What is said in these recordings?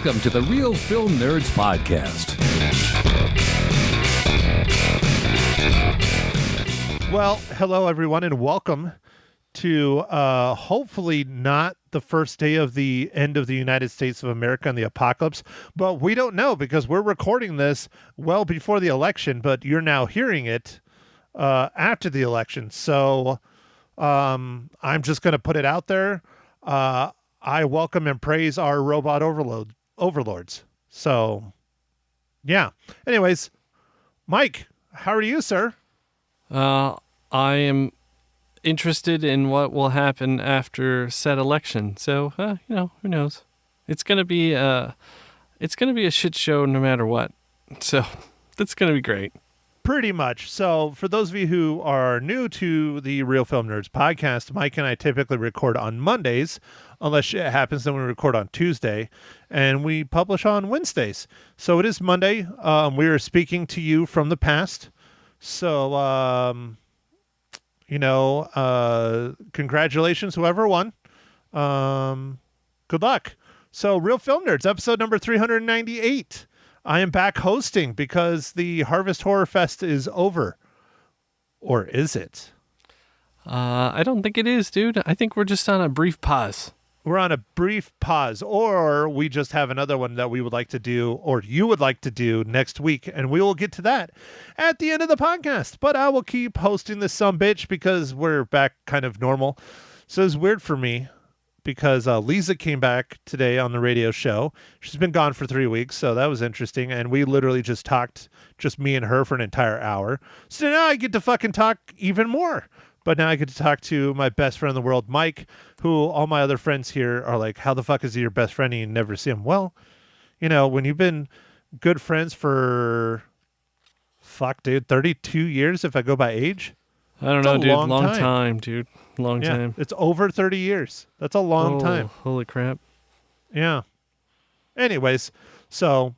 Welcome to the Real Film Nerds Podcast. Well, hello everyone, and welcome to hopefully not the first day of the end of the United States of America and the apocalypse, but we don't know because we're recording this well before the election, but you're now hearing it after the election. So I'm just going to put it out there. I welcome and praise our robot overlords. So, yeah. Anyways, Mike, how are you, sir? I am interested in what will happen after said election. So, who knows? It's gonna be a shit show no matter what. So, that's gonna be great. Pretty much. So, for those of you who are new to the Real Film Nerds podcast, Mike and I typically record on Mondays, unless shit happens, then we record on Tuesday, and we publish on Wednesdays. So, it is Monday. We are speaking to you from the past. So, congratulations, whoever won. Good luck. So, Real Film Nerds, episode number 398. I am back hosting because the Harvest Horror Fest is over. Or is it? I don't think it is, dude. I think we're just on a brief pause. We're on a brief pause, or we just have another one that we would like to do, or you would like to do next week, and we will get to that at the end of the podcast. But I will keep hosting this sumbitch because we're back kind of normal. So it's weird for me because Lisa came back today on the radio show. She's been gone for 3 weeks, so that was interesting. And we literally just talked, just me and her, for an entire hour. So now I get to fucking talk even more. But now I get to talk to my best friend in the world, Mike, who all my other friends here are like, how the fuck is he your best friend and you never see him? Well, when you've been good friends for, 32 years if I go by age. I don't know, dude. Long time, dude. Long time. It's over 30 years. That's a long time. Holy crap. Yeah. Anyways, so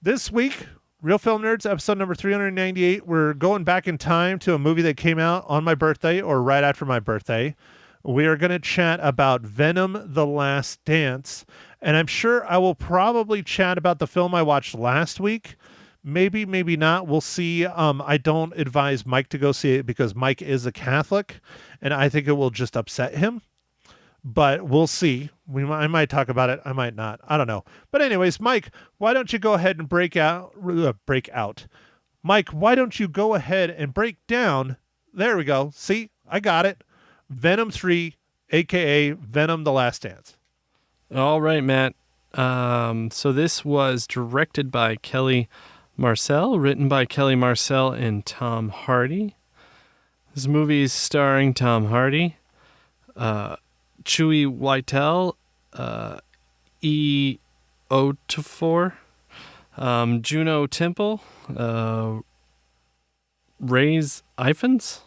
this week, Real Film Nerds, episode number 398, we're going back in time to a movie that came out on my birthday or right after my birthday. We are going to chat about Venom: The Last Dance, and I'm sure I will probably chat about the film I watched last week. Maybe, maybe not. We'll see. I don't advise Mike to go see it because Mike is a Catholic, and I think it will just upset him. But we'll see. I might talk about it. I might not. I don't know. But anyways, Mike, why don't you go ahead and break out? Mike, why don't you go ahead and break down? There we go. See, I got it. Venom 3, a.k.a. Venom: The Last Dance. All right, Matt. So this was directed by Kelly Marcel, written by Kelly Marcel and Tom Hardy. This movie is starring Tom Hardy, Chewie Whitell, E. Otofor, Juno Temple, Rhys Ifans,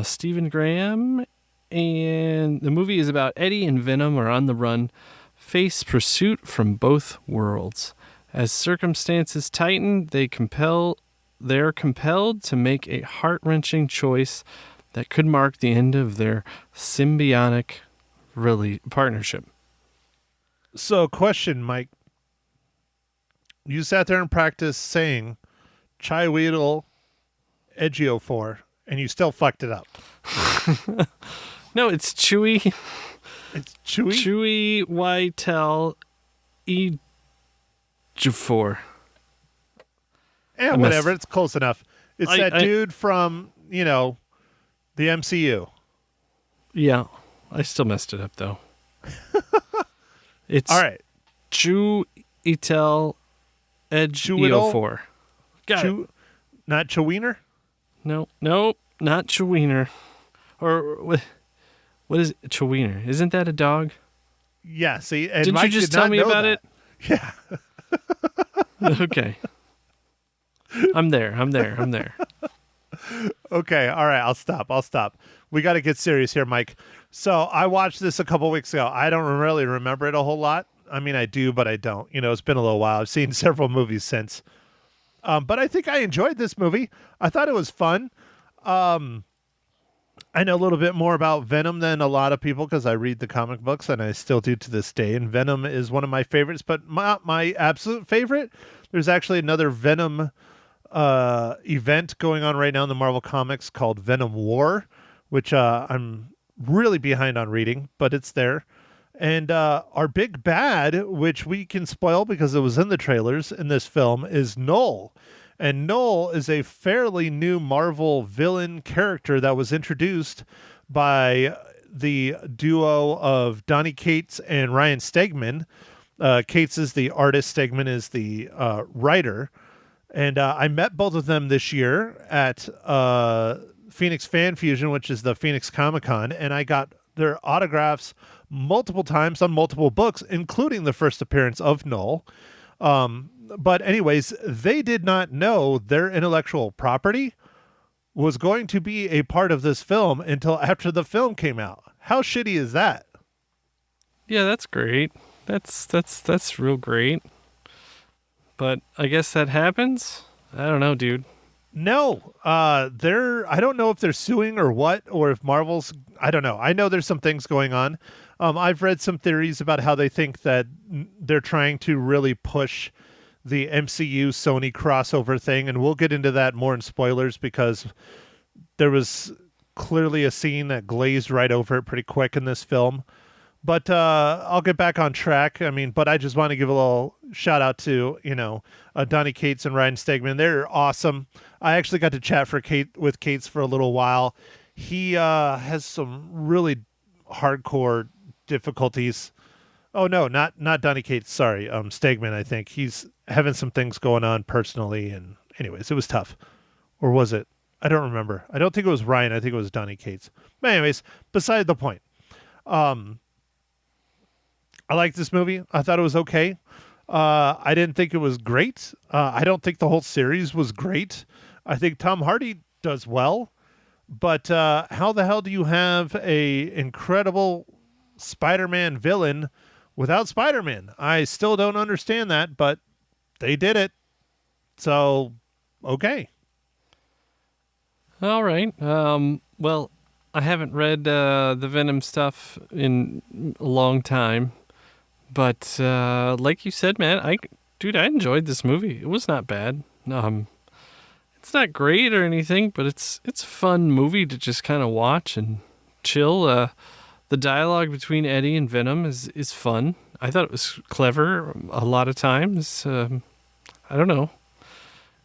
Stephen Graham, and the movie is about Eddie and Venom are on the run, face pursuit from both worlds. As circumstances tighten, they're compelled to make a heart-wrenching choice that could mark the end of their symbiotic partnership. So, question, Mike. You sat there and practiced saying Chai Weedle Edgiofor, and you still fucked it up. No, it's Chewie. It's Chewie? Chewie Whitell Ejiofor. Yeah, whatever. It's close enough. It's that dude from, the MCU. Yeah. I still messed it up, though. It's all right. Chewie Ejiofor. Got it. Not Chewiener? No, not Chewiener. Or what is it? Chewiener? Isn't that a dog? Yeah, see, and didn't Mike you just did tell not me know about that. it? Yeah. Okay. I'm there. Okay, all right, I'll stop. We got to get serious here, Mike. So I watched this a couple weeks ago. I don't really remember it a whole lot. I mean, I do, but I don't. It's been a little while. I've seen several movies since. But I think I enjoyed this movie. I thought it was fun. I know a little bit more about Venom than a lot of people because I read the comic books and I still do to this day. And Venom is one of my favorites, but my absolute favorite, there's actually another Venom event going on right now in the Marvel Comics called Venom War, which I'm really behind on reading, but it's there. And our big bad, which we can spoil because it was in the trailers in this film, is Null. And Null is a fairly new Marvel villain character that was introduced by the duo of Donny Cates and Ryan Stegman. Cates is the artist, Stegman is the writer. And I met both of them this year at Phoenix Fan Fusion, which is the Phoenix Comic-Con, and I got their autographs multiple times on multiple books, including the first appearance of Null. But anyways, they did not know their intellectual property was going to be a part of this film until after the film came out. How shitty is that? Yeah, that's great. That's real great. But I guess that happens. I don't know, dude. No, I don't know if they're suing or what, or if Marvel's, I don't know. I know there's some things going on. I've read some theories about how they think that they're trying to really push the MCU Sony crossover thing, and we'll get into that more in spoilers because there was clearly a scene that glazed right over it pretty quick in this film. But I'll get back on track. I mean, but I just want to give a little shout out to, Donny Cates and Ryan Stegman. They're awesome. I actually got to chat with Cates for a little while. He has some really hardcore difficulties. Oh, no, not Donny Cates. Sorry, Stegman, I think. He's having some things going on personally. And anyways, it was tough. Or was it? I don't remember. I don't think it was Ryan. I think it was Donny Cates. But anyways, beside the point. I liked this movie. I thought it was okay. I didn't think it was great. I don't think the whole series was great. I think Tom Hardy does well. But how the hell do you have a incredible Spider-Man villain without Spider-Man? I still don't understand that, but they did it. So, okay. All right. Well, I haven't read the Venom stuff in a long time. But like you said, man, I enjoyed this movie. It was not bad. It's not great or anything, but it's a fun movie to just kind of watch and chill. The dialogue between Eddie and Venom is fun. I thought it was clever a lot of times. I don't know.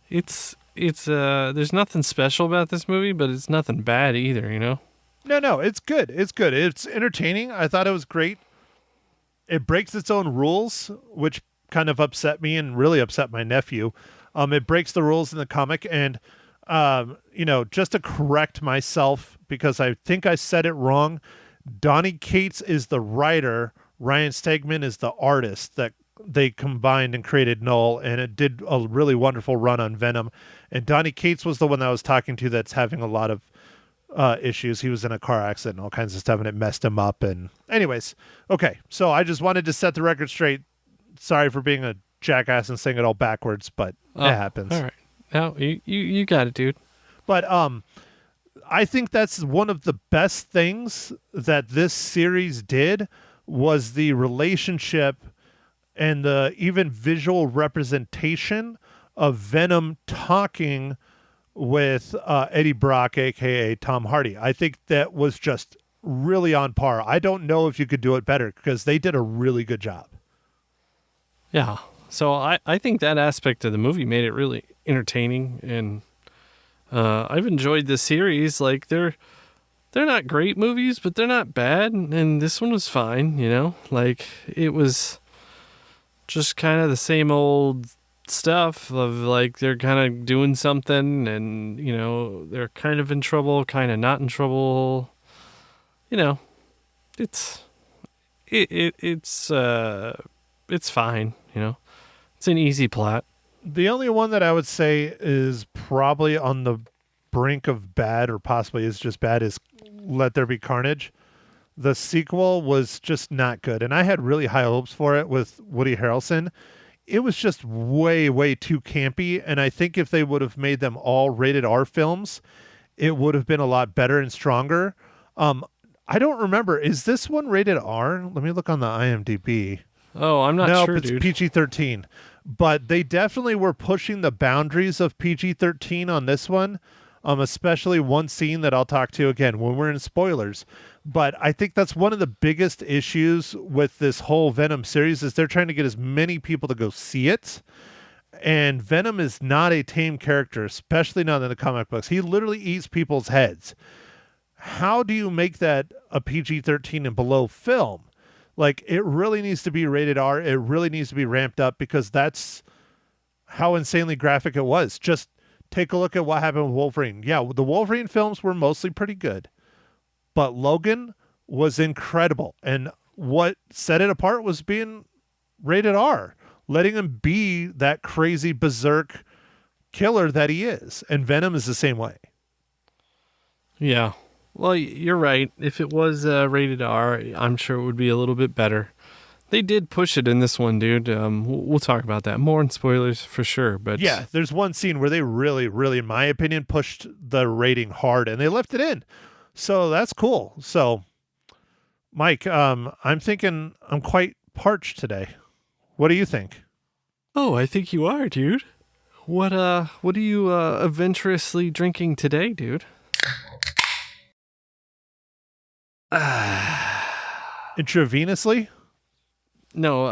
It's there's nothing special about this movie, but it's nothing bad either, No, it's good. It's good. It's entertaining. I thought it was great. It breaks its own rules, which kind of upset me and really upset my nephew. It breaks the rules in the comic. And, just to correct myself, because I think I said it wrong, Donny Cates is the writer. Ryan Stegman is the artist that they combined and created Null. And it did a really wonderful run on Venom. And Donny Cates was the one that I was talking to that's having a lot of issues. He was in a car accident and all kinds of stuff, and it messed him up. And anyways, okay. So I just wanted to set the record straight. Sorry for being a jackass and saying it all backwards, but it happens. All right. No, you got it, dude. But I think that's one of the best things that this series did was the relationship and the even visual representation of Venom talking with Eddie Brock, a.k.a. Tom Hardy. I think that was just really on par. I don't know if you could do it better because they did a really good job. Yeah. So I think that aspect of the movie made it really entertaining, and I've enjoyed this series. Like, they're not great movies, but they're not bad, and this one was fine, Like, it was just kind of the same old stuff of like they're kind of doing something and they're kind of in trouble, kind of not in trouble. It's fine. It's an easy plot. The only one that I would say is probably on the brink of bad, or possibly is just bad, is Let There Be Carnage. The sequel was just not good, and I had really high hopes for it with Woody Harrelson. It was just way, way too campy, and I think if they would have made them all rated R films, it would have been a lot better and stronger. I don't remember. Is this one rated R? Let me look on the IMDb. Oh, I'm not sure, it's dude. PG-13. But they definitely were pushing the boundaries of PG-13 on this one, especially one scene that I'll talk to again when we're in spoilers. But I think that's one of the biggest issues with this whole Venom series is they're trying to get as many people to go see it. And Venom is not a tame character, especially not in the comic books. He literally eats people's heads. How do you make that a PG-13 and below film? Like, it really needs to be rated R. It really needs to be ramped up because that's how insanely graphic it was. Just take a look at what happened with Wolverine. Yeah, the Wolverine films were mostly pretty good, but Logan was incredible. And what set it apart was being rated R, letting him be that crazy berserk killer that he is. And Venom is the same way. Yeah. Well, you're right. If it was rated R, I'm sure it would be a little bit better. They did push it in this one, dude. We'll talk about that more in spoilers for sure. But yeah, there's one scene where they really, really, in my opinion, pushed the rating hard and they left it in. So that's cool. So, Mike, I'm thinking I'm quite parched today. What do you think? Oh, I think you are, dude. What are you adventurously drinking today, dude? Intravenously? No,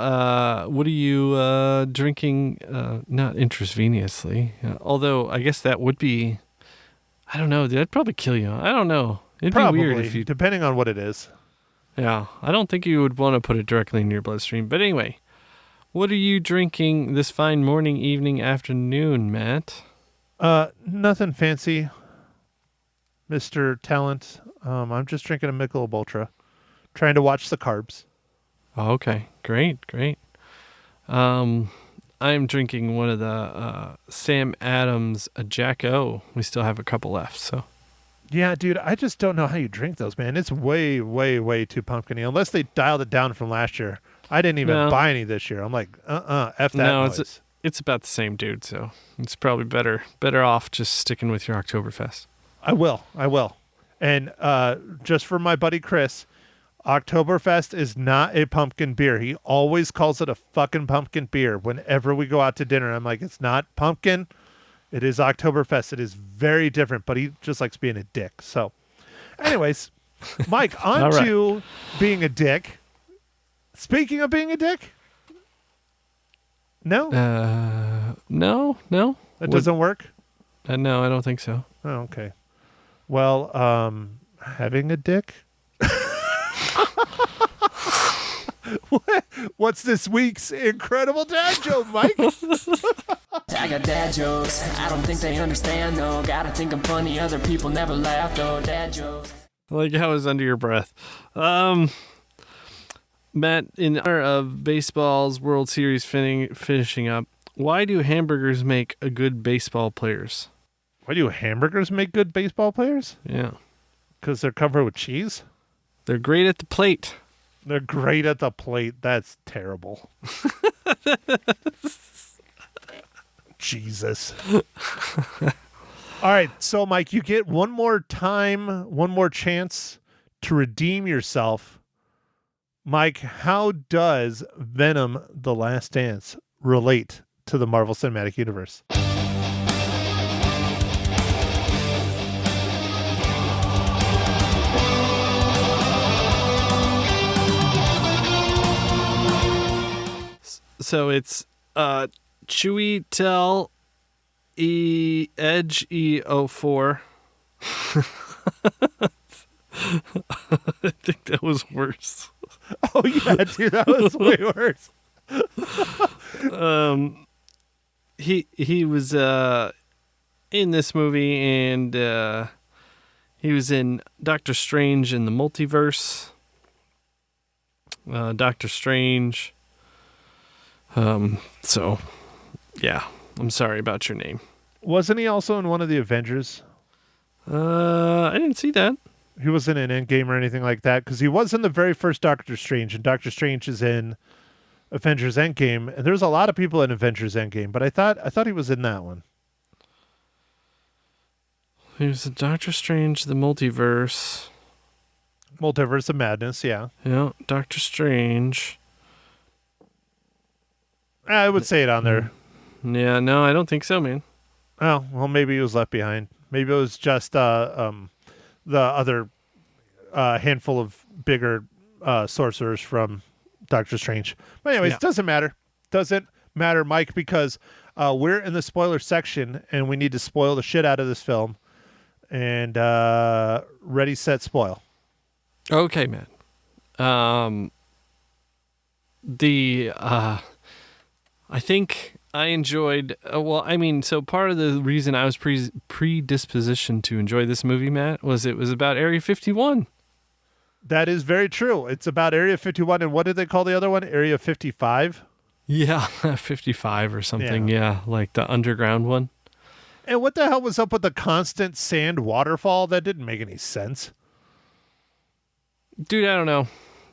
what are you drinking? Not intravenously. Although I guess that would be. I don't know. That'd probably kill you. I don't know. It'd Probably, be weird if you. depending on what it is. Yeah, I don't think you would want to put it directly in your bloodstream. But anyway, what are you drinking this fine morning, evening, afternoon, Matt? Nothing fancy, Mr. Talent. I'm just drinking a Michelob Ultra, trying to watch the carbs. Oh, okay, great. I'm drinking one of the Sam Adams Jack O. We still have a couple left, so. Yeah, dude, I just don't know how you drink those, man. It's way, way, way too pumpkin-y. Unless they dialed it down from last year. I didn't even buy any this year. I'm like, F that noise. It's about the same, dude, so it's probably better off just sticking with your Oktoberfest. I will. And just for my buddy Chris, Oktoberfest is not a pumpkin beer. He always calls it a fucking pumpkin beer whenever we go out to dinner. I'm like, it's not pumpkin. It is Oktoberfest. It is very different, but he just likes being a dick. So, anyways, Mike, on to being a dick. Speaking of being a dick? No? No. That doesn't work? No, I don't think so. Oh, okay. Well, having a dick? What's this week's incredible dad joke, Mike? I got dad jokes. I don't think they understand, though. Gotta think I'm funny. Other people never laugh, though. Dad jokes. Like I was under your breath. Matt, in honor of baseball's World Series finishing up, why do hamburgers make a good baseball players? Why do hamburgers make good baseball players? Yeah. Because they're covered with cheese? They're great at the plate. They're great at the plate. That's terrible. Jesus. All right. So, Mike, you get one more chance to redeem yourself. Mike, how does Venom: The Last Dance relate to the Marvel Cinematic Universe? So it's Chewie Tell Edge E04. I think that was worse. Oh yeah, dude, that was way worse. He was in this movie, and he was in Doctor Strange in the Multiverse. Doctor Strange. So, yeah, I'm sorry about your name. Wasn't he also in one of the Avengers? I didn't see that. He wasn't in Endgame or anything like that, because he was in the very first Doctor Strange, and Doctor Strange is in Avengers Endgame, and there's a lot of people in Avengers Endgame, but I thought he was in that one. There's Doctor Strange, the multiverse. Multiverse of Madness, yeah. Yeah, Doctor Strange. I would say it on there. Yeah, no, I don't think so, man. Oh, well, maybe he was left behind. Maybe it was just the other handful of bigger sorcerers from Doctor Strange. But anyways, Yeah. doesn't matter. Doesn't matter, Mike, because we're in the spoiler section, and we need to spoil the shit out of this film. And ready, set, spoil. Okay, man. I think I enjoyed. So part of the reason I was predispositioned to enjoy this movie, Matt, was it was about Area 51. That is very true. It's about Area 51, and what did they call the other one? Area 55? Yeah, 55 or something. Yeah, like the underground one. And what the hell was up with the constant sand waterfall? That didn't make any sense. Dude, I don't know.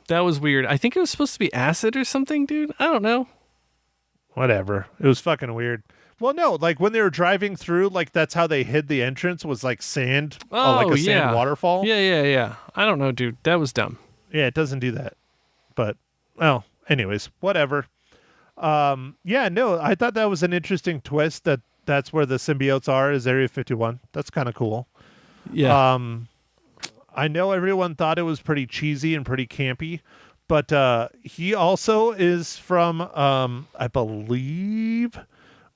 That was weird. I think it was supposed to be acid or something, dude. I don't know. Whatever. It was fucking weird. Well, no, like when they were driving through, like that's how they hid the entrance was like sand, like a sand waterfall. Yeah. I don't know, dude. That was dumb. Yeah, it doesn't do that. But, well, anyways, whatever. I thought that was an interesting twist that's where the symbiotes are, is Area 51. That's kind of cool. Yeah. I know everyone thought it was pretty cheesy and pretty campy, but he also is from, I believe,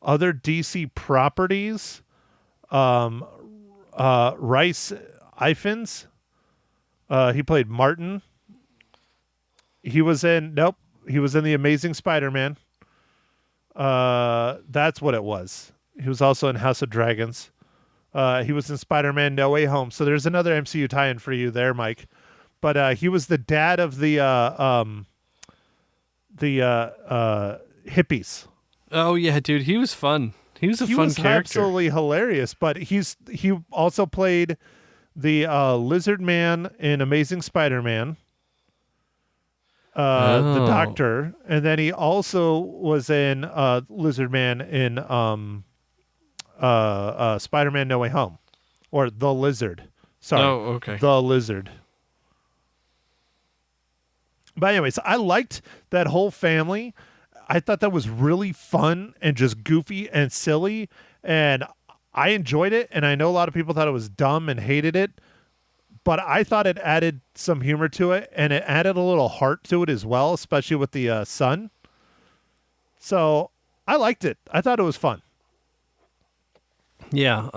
other DC properties. Rice Ifans. He played Martin. He was in The Amazing Spider-Man. That's what it was. He was also in House of Dragons. He was in Spider-Man No Way Home. So there's another MCU tie-in for you there, Mike. But he was the dad of the hippies. Oh yeah, dude. He was fun. He was a fun character. Absolutely hilarious. But he also played the Lizard Man in Amazing Spider-Man. The Doctor, and then he also was in Lizard Man in Spider-Man No Way Home, or The Lizard. Sorry. Oh, okay. The Lizard. But anyways, I liked that whole family. I thought that was really fun and just goofy and silly, and I enjoyed it, and I know a lot of people thought it was dumb and hated it, but I thought it added some humor to it, and it added a little heart to it as well, especially with the son. So I liked it. I thought it was fun. Yeah.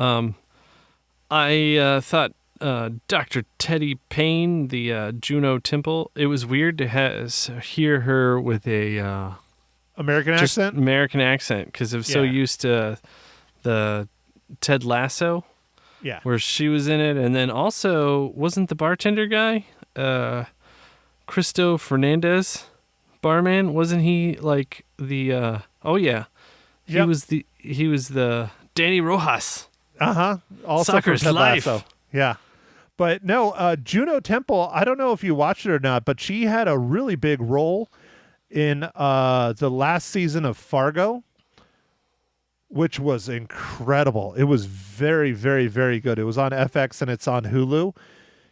I thought Dr. Teddy Payne, the Juno Temple, it was weird to hear her with a American accent? American accent, because I'm so used to the Ted Lasso. Yeah. Where she was in it. And then also, wasn't the bartender guy, Cristo Fernandez, barman? Wasn't he like the, He was the Danny Rojas. Uh-huh. Also Soccer's from Ted life. Lasso. Yeah. But no, Juno Temple, I don't know if you watched it or not, but she had a really big role in the last season of Fargo, which was incredible. It was very, very, very good. It was on FX and it's on Hulu.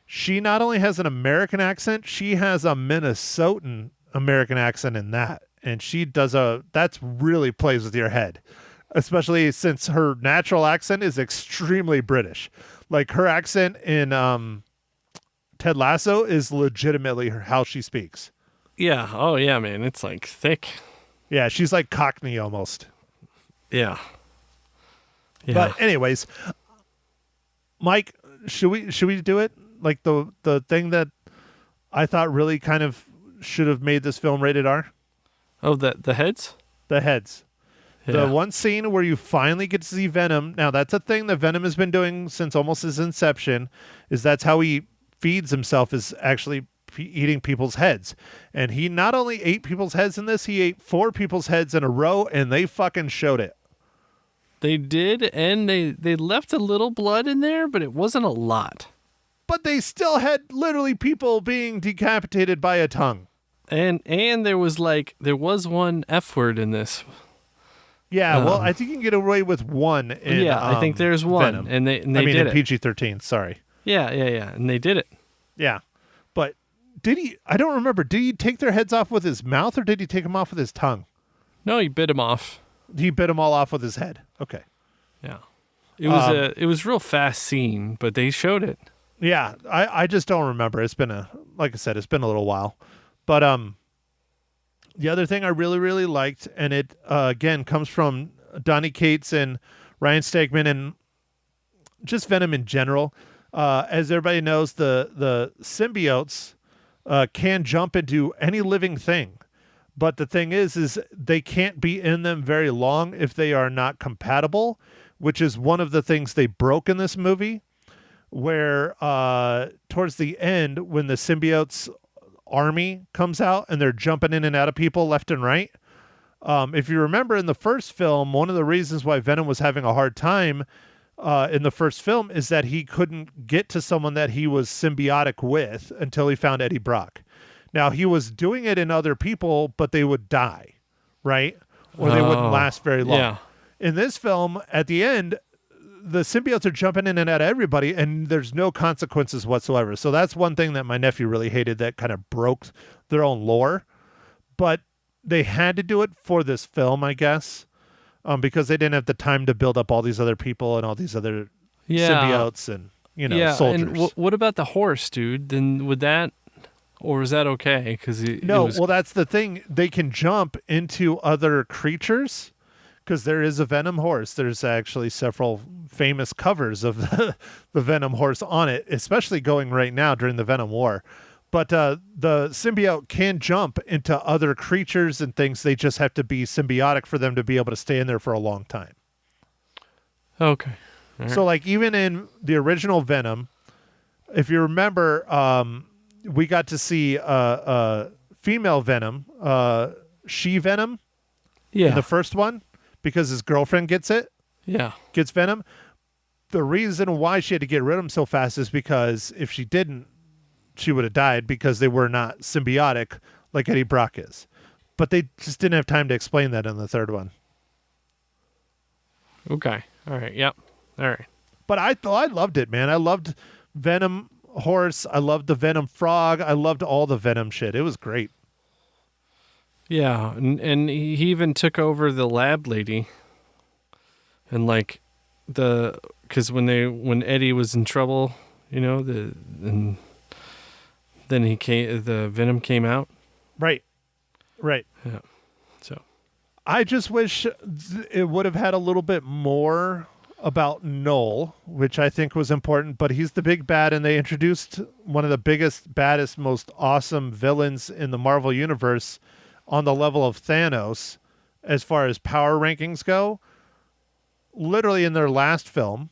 She not only has an American accent, she has a Minnesotan American accent in that. And she does that's really plays with your head, especially since her natural accent is extremely British. Like her accent in Ted Lasso is legitimately how she speaks. Yeah. Oh, yeah, man. It's like thick. Yeah, she's like Cockney almost. Yeah. But anyways, Mike, should we do it? Like the thing that I thought really kind of should have made this film rated R? Oh, the heads? The heads. Yeah. The one scene where you finally get to see Venom. Now, that's a thing that Venom has been doing since almost his inception, is that's how he feeds himself, is actually eating people's heads. And he not only ate people's heads in this, he ate 4 people's heads in a row, and they fucking showed it. They did, and they left a little blood in there, but it wasn't a lot. But they still had literally people being decapitated by a tongue. And there was one F word in this. Yeah, well, I think you can get away with one. I think there's one, Venom. and they I mean, did in it. PG-13. Sorry. Yeah, and they did it. Yeah, but did he? I don't remember. Did he take their heads off with his mouth, or did he take them off with his tongue? No, he bit him off. He bit them all off with his head. Okay. Yeah, it was real fast scene, but they showed it. Yeah, I just don't remember. It's been like I said, it's been a little while. But the other thing I really, really liked, and it again comes from Donny Cates and Ryan Stegman and just Venom in general. As everybody knows, the symbiotes can jump into any living thing. But the thing is they can't be in them very long if they are not compatible, which is one of the things they broke in this movie, where towards the end, when the symbiotes army comes out and they're jumping in and out of people left and right. If you remember in the first film, one of the reasons why Venom was having a hard time in the first film is that he couldn't get to someone that he was symbiotic with until he found Eddie Brock. Now, he was doing it in other people, but they would die, right? Or they wouldn't last very long. Yeah. In this film, at the end, the symbiotes are jumping in and out of everybody, and there's no consequences whatsoever. So that's one thing that my nephew really hated that kind of broke their own lore. But they had to do it for this film, I guess, because they didn't have the time to build up all these other people and all these other symbiotes and, soldiers. And what about the horse, dude? Then would that... Or is that okay? Well, that's the thing. They can jump into other creatures because there is a Venom horse. There's actually several famous covers of the Venom horse on it, especially going right now during the Venom War. But the symbiote can jump into other creatures and things. They just have to be symbiotic for them to be able to stay in there for a long time. Okay. Right. So, like, even in the original Venom, if you remember... we got to see female Venom, She-Venom, in the first one, because his girlfriend gets Venom. The reason why she had to get rid of him so fast is because if she didn't, she would have died because they were not symbiotic like Eddie Brock is. But they just didn't have time to explain that in the third one. Okay. All right. Yep. All right. But I loved it, man. I loved Venom horse. I loved the Venom frog. I loved all the Venom shit. It was great. Yeah, and he even took over the lab lady. And like because when Eddie was in trouble, then the Venom came out. Right. Yeah. So I just wish it would have had a little bit more about Noel, which I think was important, but he's the big bad, and they introduced one of the biggest, baddest, most awesome villains in the Marvel Universe on the level of Thanos as far as power rankings go, literally in their last film.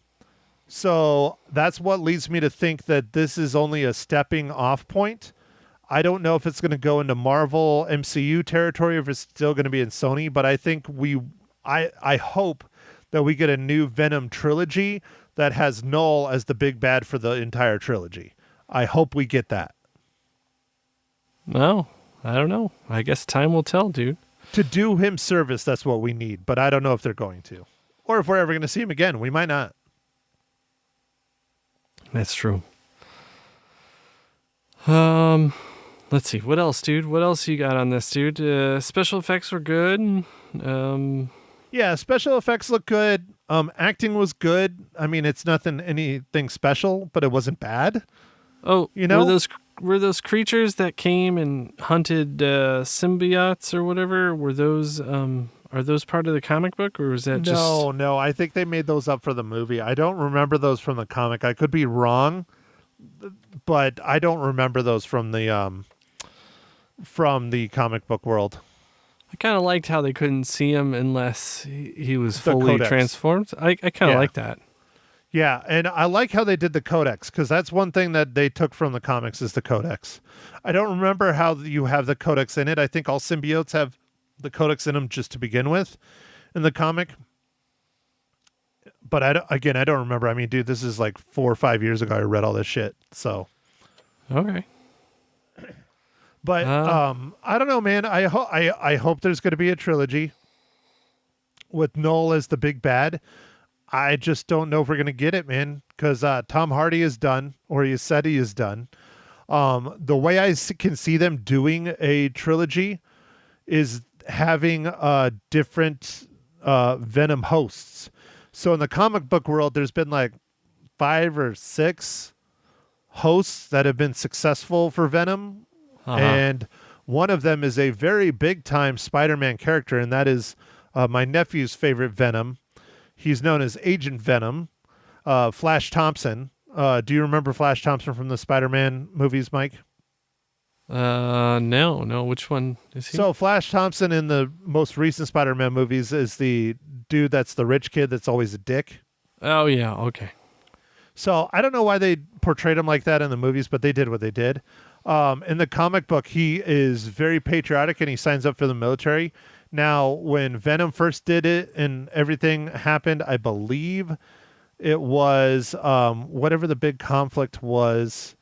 So that's what leads me to think that this is only a stepping off point. I don't know if it's going to go into Marvel MCU territory or if it's still going to be in Sony, but I think I hope that we get a new Venom trilogy that has Noel as the big bad for the entire trilogy. I hope we get that. Well, I don't know. I guess time will tell, dude. To do him service, that's what we need, but I don't know if they're going to. Or if we're ever going to see him again. We might not. That's true. Let's see. What else, dude? What else you got on this, dude? Special effects were good. Yeah, special effects look good. Acting was good. I mean, it's anything special, but it wasn't bad. Oh, were those creatures that came and hunted symbiotes or whatever? Were those are those part of the comic book, or was that just? No. I think they made those up for the movie. I don't remember those from the comic. I could be wrong, but I don't remember those from the comic book world. I kind of liked how they couldn't see him unless he was fully transformed. I kind of like that. Yeah, and I like how they did the codex, because that's one thing that they took from the comics is the codex. I don't remember how you have the codex in it. I think all symbiotes have the codex in them just to begin with in the comic. But I don't remember. I mean, dude, this is like 4 or 5 years ago I read all this shit. So okay. But I don't know, man. I hope there's going to be a trilogy. with Noel as the big bad. I just don't know if we're going to get it, man, because Tom Hardy is done, or he said he is done. The way I can see them doing a trilogy is having different Venom hosts. So in the comic book world, there's been like 5 or 6 hosts that have been successful for Venom. And one of them is a very big time Spider-Man character, and that is my nephew's favorite Venom. He's known as Agent Venom, Flash Thompson. Do you remember Flash Thompson from the Spider-Man movies, Mike? No. Which one is he? So Flash Thompson in the most recent Spider-Man movies is the dude that's the rich kid that's always a dick. Oh, yeah. Okay. So I don't know why they portrayed him like that in the movies, but they did what they did. In the comic book, he is very patriotic and he signs up for the military. Now, when Venom first did it and everything happened, I believe it was whatever the big conflict was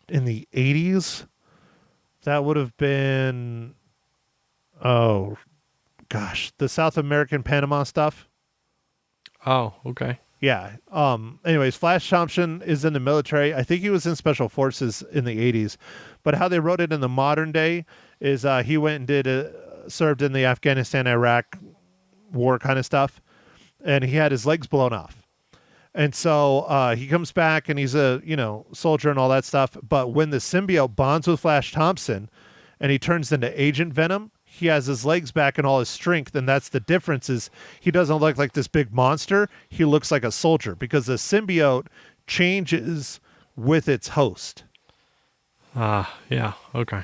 in the 80s. That would have been, oh, gosh, the South American Panama stuff. Oh, okay. Yeah. Anyways, Flash Thompson is in the military. I think he was in Special Forces in the 80s. But how they wrote it in the modern day is he went and served in the Afghanistan-Iraq war kind of stuff. And he had his legs blown off. And so he comes back and he's a, soldier and all that stuff. But when the symbiote bonds with Flash Thompson and he turns into Agent Venom, he has his legs back and all his strength. And that's the difference is he doesn't look like this big monster. He looks like a soldier because the symbiote changes with its host. Yeah. Okay.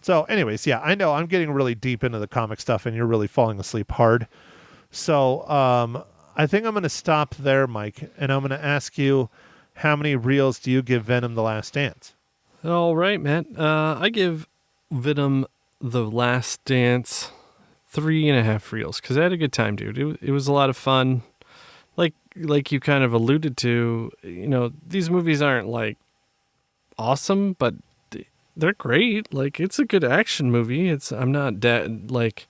So anyways, yeah, I know I'm getting really deep into the comic stuff and you're really falling asleep hard. So I think I'm going to stop there, Mike, and I'm going to ask you, how many reels do you give Venom The Last Dance? All right, Matt. I give Venom The Last Dance 3.5 reels because I had a good time, dude. It was a lot of fun. Like you kind of alluded to, these movies aren't like awesome, but they're great. Like, it's a good action movie. I'm not like,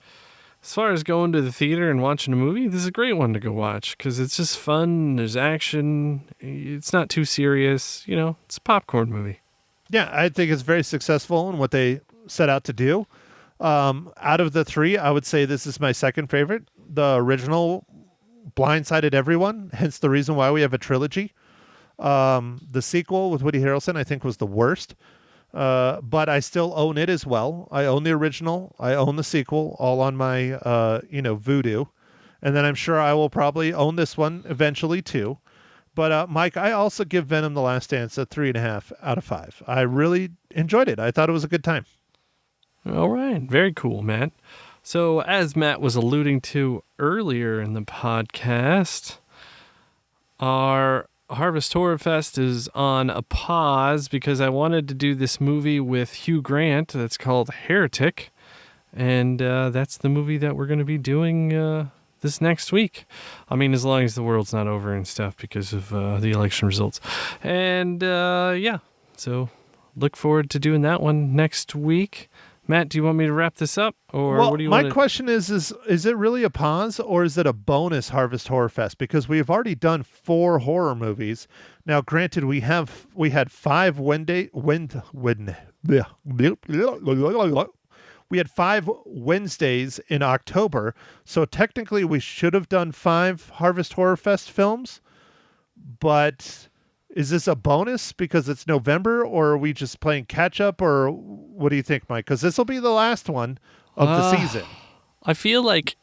as far as going to the theater and watching a movie, this is a great one to go watch because it's just fun. There's action. It's not too serious. It's a popcorn movie. Yeah, I think it's very successful in what they set out to do. Out of the 3, I would say this is my second favorite. The original blindsided everyone, hence the reason why we have a trilogy. The sequel with Woody Harrelson, I think, was the worst. But I still own it as well. I own the original. I own the sequel, all on my, Vudu. And then I'm sure I will probably own this one eventually too. But Mike, I also give Venom: The Last Dance a 3.5 out of 5. I really enjoyed it. I thought it was a good time. All right. Very cool, Matt. So as Matt was alluding to earlier in the podcast, our Harvest Horror Fest is on a pause because I wanted to do this movie with Hugh Grant that's called Heretic. And that's the movie that we're going to be doing this next week. I mean, as long as the world's not over and stuff because of the election results. And so look forward to doing that one next week. Matt, do you want me to wrap this up, or what do you want? My question is it really a pause, or is it a bonus Harvest Horror Fest? Because we have already done 4 horror movies. Now, granted, we had 5 we had 5 Wednesdays in October, so technically we should have done 5 Harvest Horror Fest films. But is this a bonus because it's November, or are we just playing catch up, or what do you think, Mike? Because this will be the last one of the season. I feel like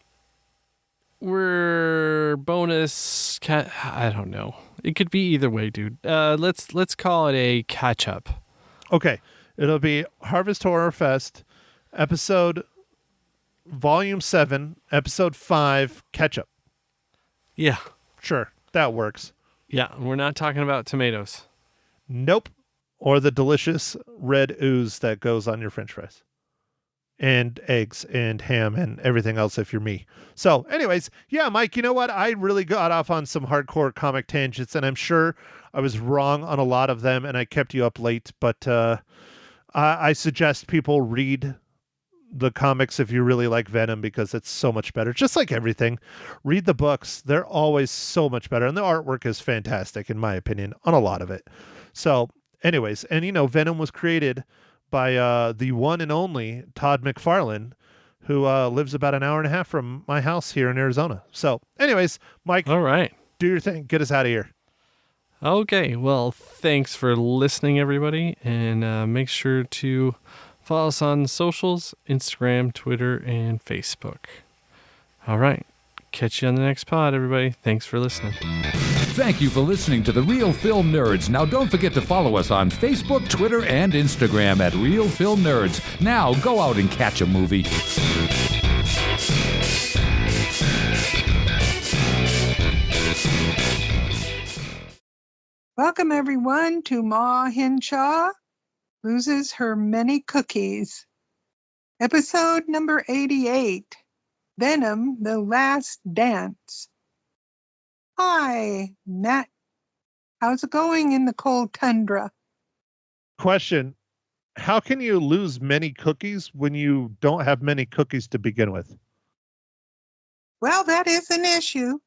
we're bonus. I don't know. It could be either way, dude. Let's call it a catch up. Okay, it'll be Harvest Horror Fest, episode Volume 7, episode 5, catch up. Yeah, Sure, that works. yeah. We're not talking about tomatoes. Nope. Or the delicious red ooze that goes on your French fries. And eggs and ham and everything else if you're me. So anyways, yeah, Mike, you know what? I really got off on some hardcore comic tangents, and I'm sure I was wrong on a lot of them, and I kept you up late. But I suggest people read the comics if you really like Venom, because it's so much better. Just like everything, read the books. They're always so much better. And the artwork is fantastic, in my opinion, on a lot of it. So anyways, and Venom was created by the one and only Todd McFarlane, who lives about an hour and a half from my house here in Arizona. So anyways, Mike, All right. do your thing. Get us out of here. Okay. Well, thanks for listening, everybody. And make sure to follow us on socials, Instagram, Twitter, and Facebook. All right. Catch you on the next pod, everybody. Thanks for listening. Thank you for listening to The Real Film Nerds. Now, don't forget to follow us on Facebook, Twitter, and Instagram at Real Film Nerds. Now, go out and catch a movie. Welcome, everyone, to Ma Henshaw Loses Her Many Cookies. Episode number 88, Venom, The Last Dance. Hi, Matt. How's it going in the cold tundra? Question: how can you lose many cookies when you don't have many cookies to begin with? Well, that is an issue.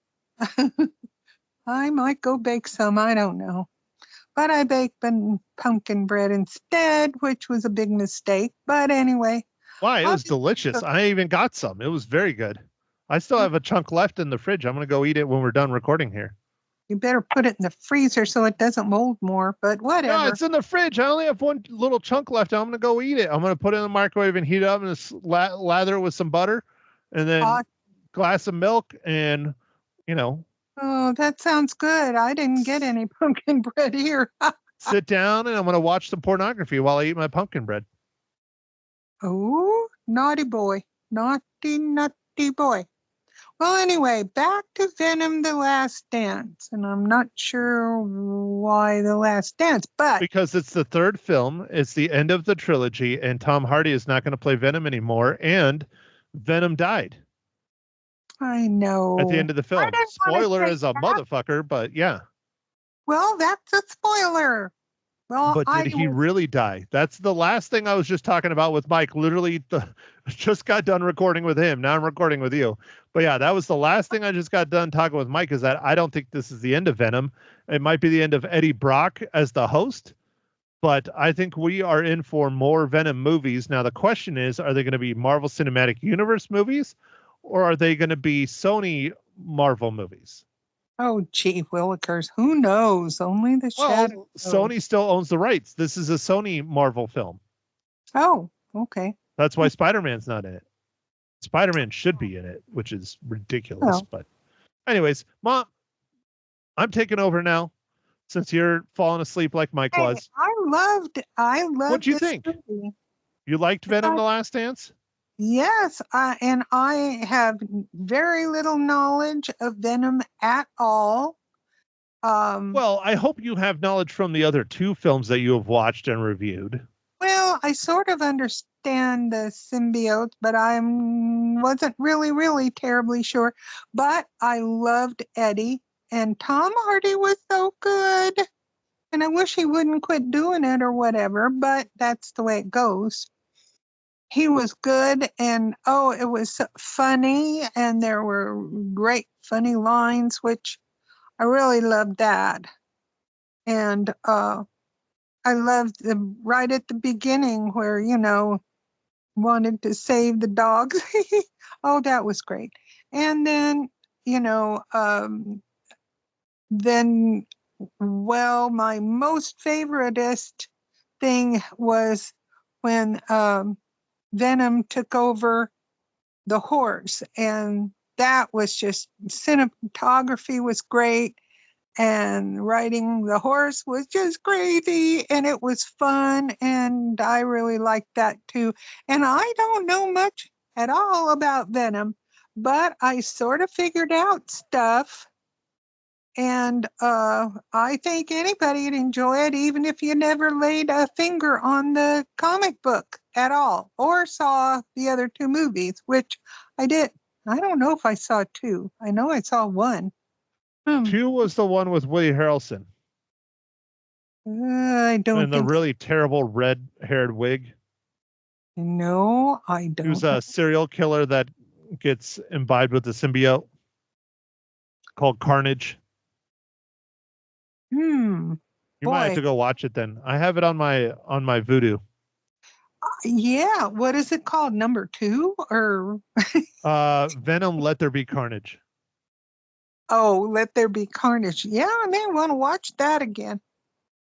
I might go bake some, I don't know. But I baked pumpkin bread instead, which was a big mistake. But anyway. Why? It was delicious. I even got some. It was very good. I still have a chunk left in the fridge. I'm going to go eat it when we're done recording here. You better put it in the freezer so it doesn't mold more, but whatever. No, it's in the fridge. I only have one little chunk left. I'm going to go eat it. I'm going to put it in the microwave and heat it up and lather it with some butter and then glass of milk and, Oh, that sounds good. I didn't get any pumpkin bread here. sit down and I'm going to watch some pornography while I eat my pumpkin bread. Oh, naughty boy. Naughty, naughty boy. Well, anyway, back to Venom, The Last Dance. And I'm not sure why The Last Dance, but... because it's the third film. It's the end of the trilogy, and Tom Hardy is not going to play Venom anymore, and Venom died. I know. At the end of the film. Spoiler is a motherfucker, but yeah. Well, that's a spoiler. Well, but did he really die? That's the last thing I was just talking about with Mike. Literally, just got done recording with him. Now I'm recording with you. But yeah, that was the last thing I just got done talking with Mike, is that I don't think this is the end of Venom. It might be the end of Eddie Brock as the host, but I think we are in for more Venom movies. Now, the question is, are they going to be Marvel Cinematic Universe movies, or are they going to be Sony Marvel movies? Oh, gee willikers. Who knows? Only the shadow. Sony still owns the rights. This is a Sony Marvel film. Oh, okay. That's why Spider-Man's not in it. Spider-Man should be in it, which is ridiculous. Oh. But anyways, Mom, I'm taking over now since you're falling asleep like Mike was. I loved What'd you think? movie. You liked Venom: The Last Dance? Yes, and I have very little knowledge of Venom at all. Well, I hope you have knowledge from the other two films that you have watched and reviewed. Well, I sort of understand the symbiote, but I wasn't really terribly sure. But I loved Eddie, and Tom Hardy was so good. And I wish he wouldn't quit doing it or whatever, but that's the way it goes. He was good, and it was funny, and there were great funny lines, which I really loved that. And I loved right at the beginning where, wanted to save the dogs. Oh, that was great. And then, my most favoriteest thing was when Venom took over the horse, and that was just, cinematography was great, and riding the horse was just crazy, and it was fun, and I really liked that too. And I don't know much at all about Venom, but I sort of figured out stuff, and I think anybody would enjoy it, even if you never laid a finger on the comic book at all, or saw the other two movies, which I did. I don't know if I saw two. I know I saw one. 2 was the one with Woody Harrelson. I don't And the really terrible red-haired wig. No, I He was don't. a serial killer that gets imbibed with the symbiote called Carnage. You might have Boy. to go watch it then. I have it on my Voodoo. Yeah. What is it called? Number 2 or Venom, Let There Be Carnage. oh, Let There Be Carnage. Yeah, I may want to watch that again.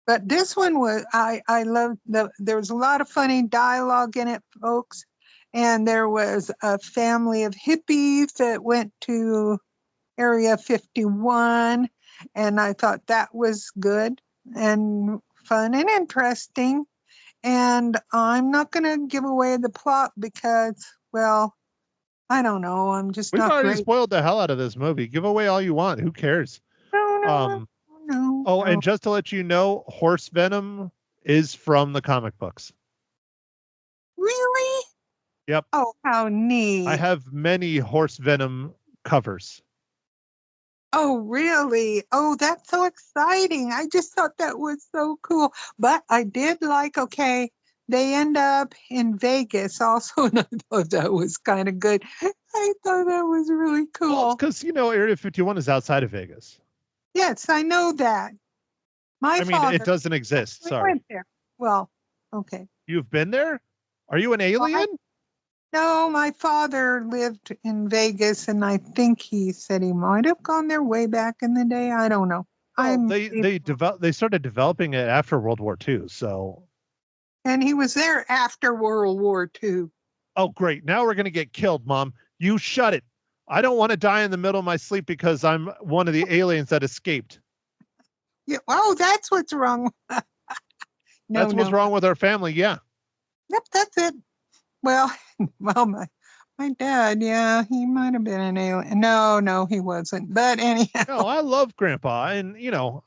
But this one was I loved there was a lot of funny dialogue in it, folks. And there was a family of hippies that went to Area 51, and I thought that was good and fun and interesting. And I'm not going to give away the plot because, well, I don't know. I'm just We've not already great. spoiled the hell out of this movie. Give away all you want. Who cares? No. Oh, and just to let you know, horse venom is from the comic books. Really? Yep. Oh, how neat. I have many horse venom covers. Oh, really? Oh, that's so exciting. I just thought that was so cool. But I did like, okay, they end up in Vegas also, and I thought that was kind of good. I thought that was really cool. Well, it's because, Area 51 is outside of Vegas. Yes, I know that. My mean, father it doesn't exist. we Sorry. went there. Well, okay. You've been there? Are you an alien? No, my father lived in Vegas, and I think he said he might have gone there way back in the day. I don't know. Well, they started developing it after World War II. So. And he was there after World War II. Oh, great. Now we're going to get killed, Mom. You shut it. I don't want to die in the middle of my sleep because I'm one of the aliens that escaped. Yeah. Oh, that's what's wrong. That's what's wrong with our family. Yeah. Yep, that's it. Well, my dad, yeah, he might have been an alien. No, he wasn't. But anyhow. No, I love Grandpa. And,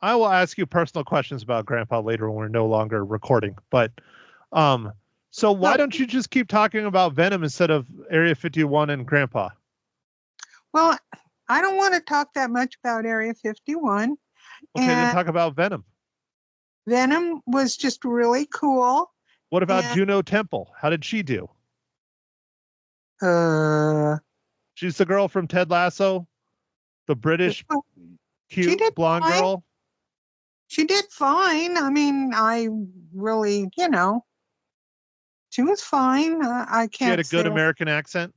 I will ask you personal questions about Grandpa later when we're no longer recording. But, so why don't you just keep talking about Venom instead of Area 51 and Grandpa? Well, I don't want to talk that much about Area 51. Okay, then talk about Venom. Venom was just really cool. What about Juno Temple? How did she do? She's the girl from Ted Lasso, the British cute blonde girl. She did fine. I mean, I really, she was fine. I can't. She had a good American accent.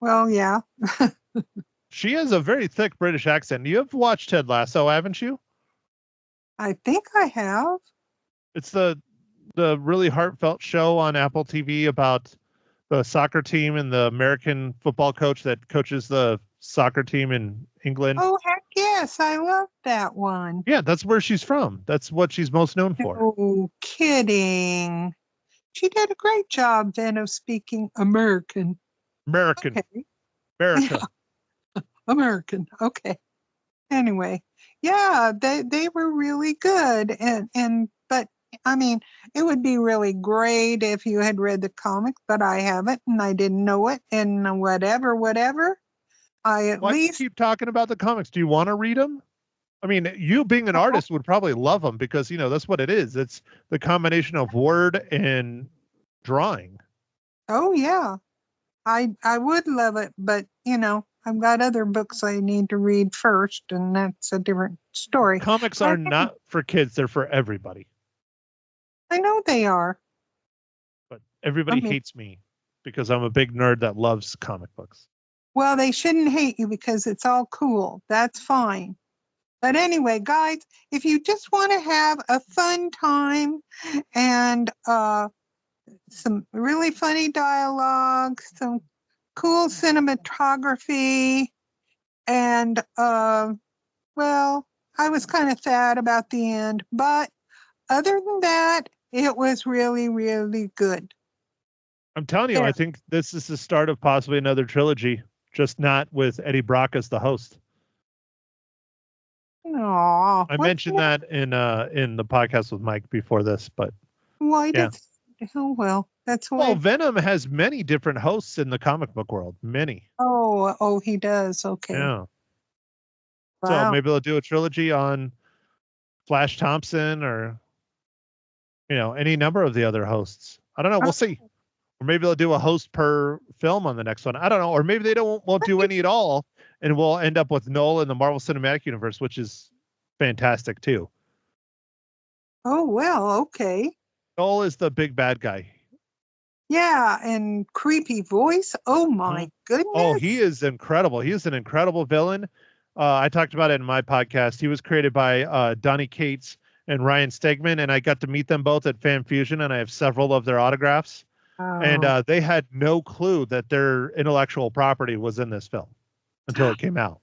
Well, yeah. She has a very thick British accent. You have watched Ted Lasso, haven't you? I think I have. It's the really heartfelt show on Apple TV about the soccer team and the American football coach that coaches the soccer team in England. Oh, heck yes. I love that one. Yeah, that's where she's from. That's what she's most known for. Oh, kidding. She did a great job then of speaking American. Okay. America. American. Okay. Anyway, yeah, they were really good. But I mean, it would be really great if you had read the comic, but I haven't and I didn't know it and whatever. I at Why least keep talking about the comics. Do you want to read them? I mean, you being an artist would probably love them because, that's what it is. It's the combination of word and drawing. Oh, yeah. I would love it, but, I've got other books I need to read first, and that's a different story. Comics are not for kids. They're for everybody. I know they are. But everybody hates me because I'm a big nerd that loves comic books. Well, they shouldn't hate you because it's all cool. That's fine. But anyway, guys, if you just want to have a fun time and some really funny dialogue, some cool cinematography, and well, I was kind of sad about the end, but other than that, it was really, really good. I'm telling you, I think this is the start of possibly another trilogy, just not with Eddie Brock as the host. Aww, I mentioned that in the podcast with Mike before this, but why did? Oh well, that's why. Well, Venom has many different hosts in the comic book world. Many. Oh, he does. Okay. Yeah. Wow. So maybe they'll do a trilogy on Flash Thompson or any number of the other hosts. I don't know. We'll see. Or maybe they'll do a host per film on the next one. I don't know. Or maybe they won't do any at all, and we'll end up with Noel in the Marvel Cinematic Universe, which is fantastic too. Oh, well, okay. Noel is the big bad guy. Yeah, and creepy voice. Oh my goodness. Oh, he is incredible. He is an incredible villain. I talked about it in my podcast. He was created by Donnie Cates and Ryan Stegman, and I got to meet them both at Fan Fusion, and I have several of their autographs. And they had no clue that their intellectual property was in this film until it came out.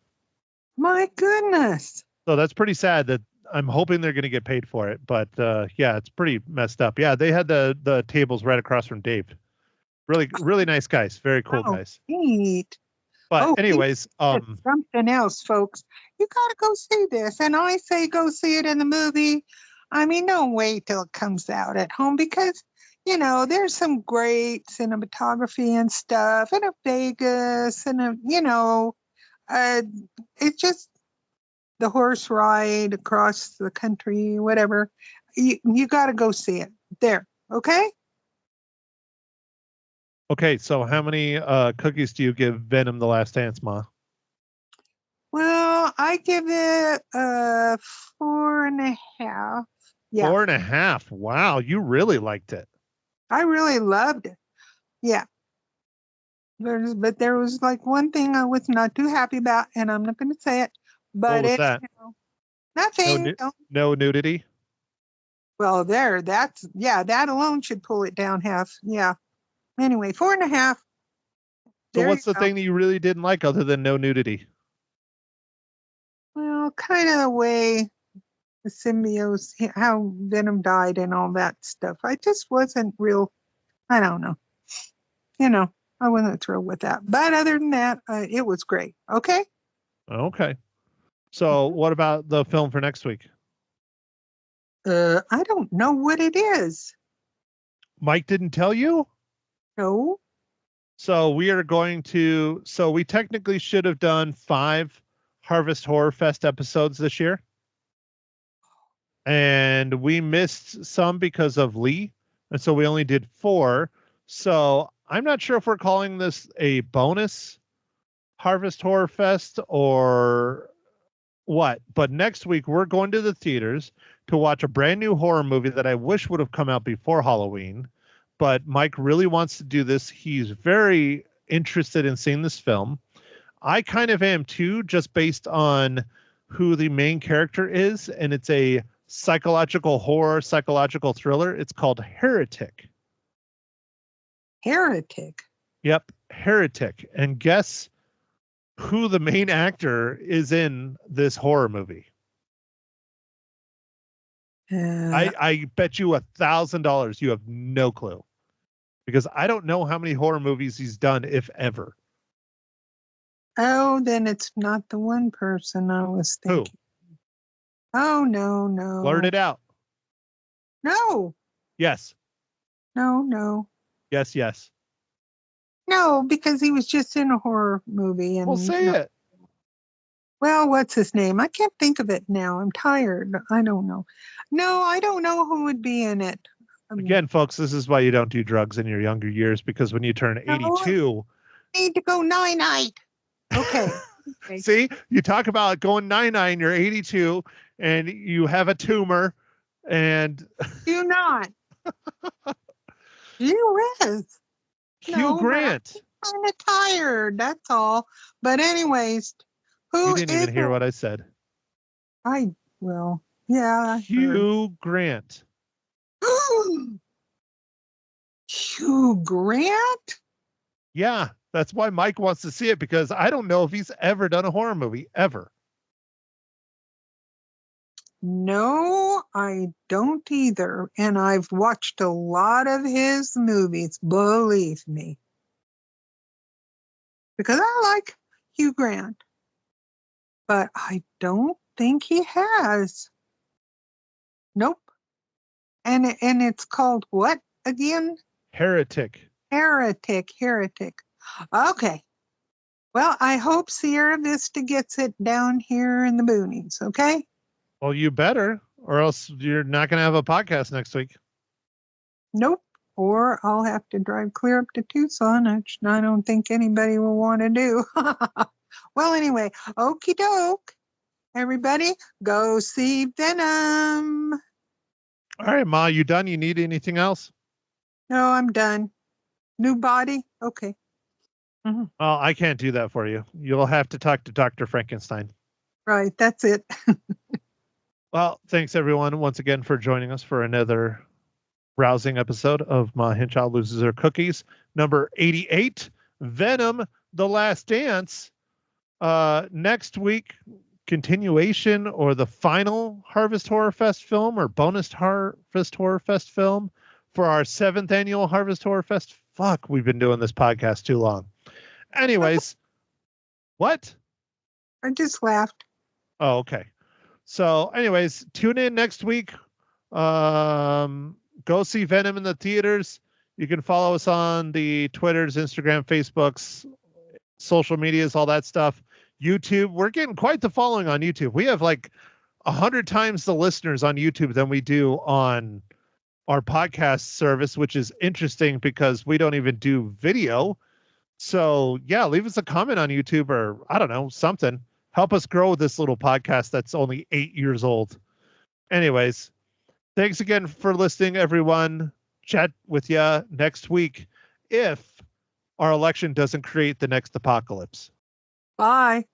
My goodness. So that's pretty sad. That I'm hoping they're going to get paid for it. But yeah, it's pretty messed up. Yeah, they had the tables right across from Dave. Really, really nice guys. Very cool guys. Neat. But anyways, something else, folks. You got to go see this. And I say go see it in the movie. I mean, don't wait till it comes out at home because, you know, there's some great cinematography and stuff and a Vegas and you know, it's just the horse ride across the country, whatever. You got to go see it there. Okay. Okay, so how many cookies do you give Venom: The Last Dance, Ma? Well, I give it 4.5. Yeah. 4.5. Wow, you really liked it. I really loved it. Yeah. But there was like one thing I was not too happy about, and I'm not going to say it. But what was it's that? You know, nothing. No nudity. Well, that alone should pull it down half. Yeah. Anyway, 4.5. So what's the thing that you really didn't like other than no nudity? Well, kind of the way the symbiote, how Venom died and all that stuff. I just wasn't real, I don't know. You know, I wasn't thrilled with that. But other than that, it was great. Okay? Okay. So what about the film for next week? I don't know what it is. Mike didn't tell you? No. So we technically should have done 5 Harvest Horror Fest episodes this year. And we missed some because of Lee. And so we only did 4. So I'm not sure if we're calling this a bonus Harvest Horror Fest or what. But next week we're going to the theaters to watch a brand new horror movie that I wish would have come out before Halloween. But Mike really wants to do this. He's very interested in seeing this film. I kind of am too, just based on who the main character is. And it's a psychological horror, psychological thriller. It's called Heretic. Heretic? Yep, Heretic. And guess who the main actor is in this horror movie? I bet you $1,000 you have no clue, because I don't know how many horror movies he's done, if ever. Oh, then it's not the one person I was thinking. Who? Oh, no. Blurt it out. No. Yes. No. Yes. No, because he was just in a horror movie. And, well, say it. Well, what's his name? I can't think of it now. I'm tired. I don't know. No, I don't know who would be in it. Again, folks, this is why you don't do drugs in your younger years, because when you turn 82... I need to go night-night. Okay. See, you talk about going 99, you're 82, and you have a tumor, and... Do not. Gee whiz. Hugh Grant. I'm kind of tired, that's all. But anyways... You didn't even hear what I said. Yeah. Hugh Grant. Hugh Grant? Yeah, that's why Mike wants to see it, because I don't know if he's ever done a horror movie, ever. No, I don't either. And I've watched a lot of his movies, believe me. Because I like Hugh Grant. But I don't think he has. Nope. And it's called what again? Heretic. Okay. Well, I hope Sierra Vista gets it down here in the boonies, okay? Well, you better, or else you're not going to have a podcast next week. Nope. or I'll have to drive clear up to Tucson, which I don't think anybody will want to do. Well, anyway, okie doke. Everybody, go see Venom. All right, Ma, you done? You need anything else? No, I'm done. New body? Okay. Well, I can't do that for you. You'll have to talk to Dr. Frankenstein. Right, that's it. Well, thanks everyone once again for joining us for another rousing episode of Ma Hinshaw Loses Her Cookies, number 88, Venom: The Last Dance. Next week, continuation or the final Harvest Horror Fest film or bonus Harvest Horror Fest film for our 7th annual Harvest Horror Fest. Fuck, we've been doing this podcast too long. Anyways, what? I just laughed. Oh, okay. So, anyways, tune in next week. Go see Venom in the theaters. You can follow us on the Twitters, Instagram, Facebooks, social medias, all that stuff. YouTube. We're getting quite the following on YouTube. We have like 100 times the listeners on YouTube than we do on our podcast service, which is interesting because we don't even do video. So yeah, leave us a comment on YouTube or I don't know, something. Help us grow this little podcast that's only 8 years old. Anyways, thanks again for listening, everyone. Chat with you next week if our election doesn't create the next apocalypse. Bye.